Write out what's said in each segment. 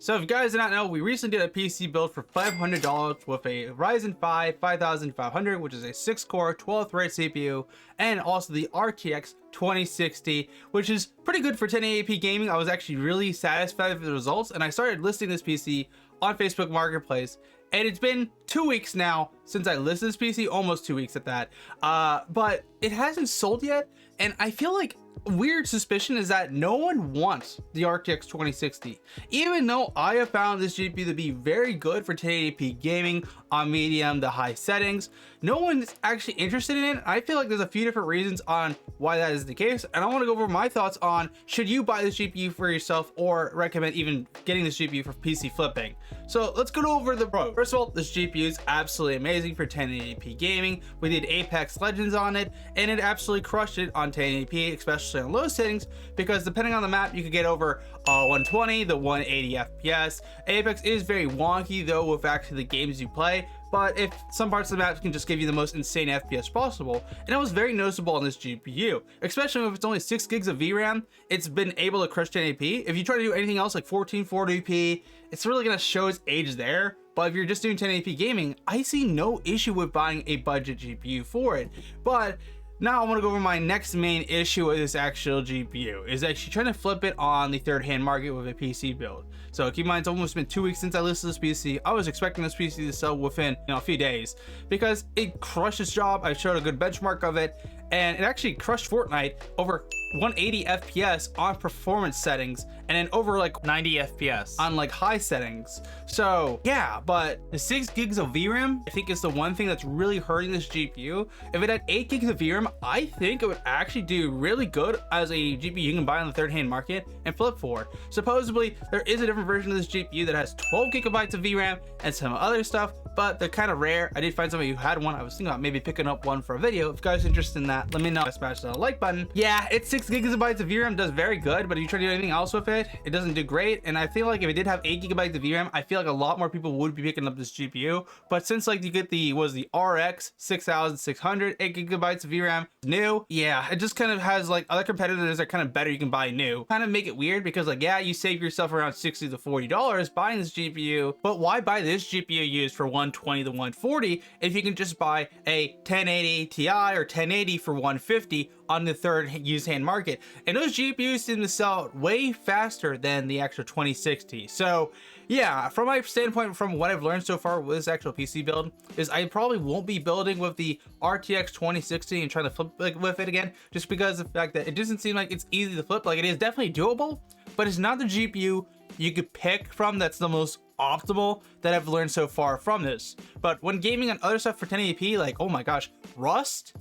So if you guys did not know, we recently did a PC build for $500 with a Ryzen 5 5500, which is a 6-core 12-thread CPU, and also the RTX 2060, which is pretty good for 1080p gaming. I was actually really satisfied with the results, and I started listing this PC on Facebook Marketplace. And it's been 2 weeks now since I listed this PC, almost 2 weeks at that. But it hasn't sold yet, and I feel like weird suspicion is that no one wants the RTX 2060, even though I have found this GPU to be very good for 1080p gaming on medium to high settings. No one's actually interested in it. I feel like there's a few different reasons on why that is the case, and I want to go over my thoughts on should you buy this GPU for yourself or recommend even getting this GPU for PC flipping. So let's go over the pros. First of all, this GPU is absolutely amazing for 1080p gaming. We did Apex Legends on it, and it absolutely crushed it on 1080p, especially on low settings, because depending on the map, you could get over 120 to 180 FPS. Apex is very wonky though with actually the games you play, but if some parts of the map can just give you the most insane FPS possible, and it was very noticeable on this GPU, especially if it's only 6 gigs of VRAM. It's been able to crush 1080p. If you try to do anything else like 1440p, it's really gonna show its age there. But if you're just doing 1080p gaming, I see no issue with buying a budget GPU for it. But now I want to go over my next main issue with this actual GPU, is actually trying to flip it on the third-hand market with a PC build. So keep in mind, it's almost been 2 weeks since I listed this PC. I was expecting this PC to sell within a few days because it crushed its job. I showed a good benchmark of it, and it actually crushed Fortnite over 180 FPS on performance settings, and then over like 90 FPS on like high settings. So yeah, but the 6 gigs of VRAM I think is the one thing that's really hurting this GPU. If it had 8 gigs of VRAM, I think it would actually do really good as a GPU you can buy on the third-hand market and flip for. Supposedly there is a different version of this GPU that has 12 gigabytes of VRAM and some other stuff, but they're kind of rare. I did find somebody who had one. I was thinking about maybe picking up one for a video. If you guys are interested in that, let me know. Smash that like button. Yeah, it's 6 gigabytes of VRAM, does very good, but if you try to do anything else with it, it doesn't do great. And I feel like if it did have 8 gigabytes of VRAM, I feel like a lot more people would be picking up this GPU. But since like you get the RX 6600, 8 gigabytes of VRAM new, yeah, it just kind of has like other competitors that are kind of better you can buy new. Kind of make it weird because like, yeah, you save yourself around $60 to $40 buying this GPU, but why buy this GPU used for 120 to 140 if you can just buy a 1080 Ti or 1080 for 150 on the third used hand market? And those GPUs seem to sell way faster than the actual 2060. So yeah, from my standpoint, from what I've learned so far with this actual PC build, is I probably won't be building with the RTX 2060 and trying to flip with it again, just because of the fact that it doesn't seem like it's easy to flip. Like, it is definitely doable, but it's not the GPU you could pick from that's the most optimal that I've learned so far from this. But when gaming on other stuff for 1080p, like, oh my gosh, Rust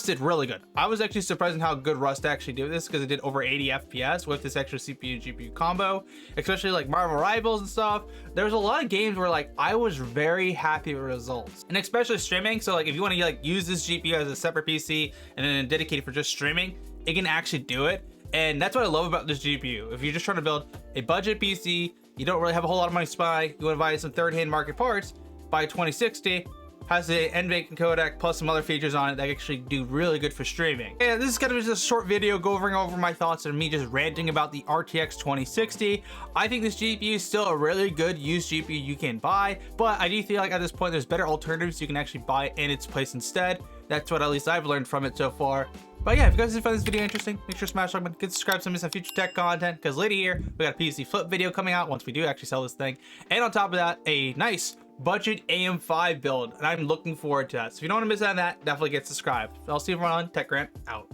did really good. I was actually surprised in how good Rust actually did this, because it did over 80 FPS with this extra CPU GPU combo, especially like Marvel Rivals and stuff. There's a lot of games where like I was very happy with results, and especially streaming. So like if you want to like use this GPU as a separate PC and then dedicate it for just streaming, it can actually do it. And that's what I love about this GPU. If you're just trying to build a budget PC, you don't really have a whole lot of money to buy, you want to buy some third-hand market parts, buy a 2060. Has the NVENC codec plus some other features on it that actually do really good for streaming. Yeah, this is kind of just a short video going over my thoughts and me just ranting about the RTX 2060. I think this GPU is still a really good used GPU you can buy, but I do feel like at this point there's better alternatives you can actually buy in its place instead. That's what at least I've learned from it so far. But yeah, if you guys did find this video interesting, make sure to smash the like button, get subscribed to some future tech content, because later here we got a PC flip video coming out once we do actually sell this thing, and on top of that, a nice budget AM5 build, and I'm looking forward to that. So if you don't want to miss out on that, definitely get subscribed. I'll see everyone on Tech Grant out.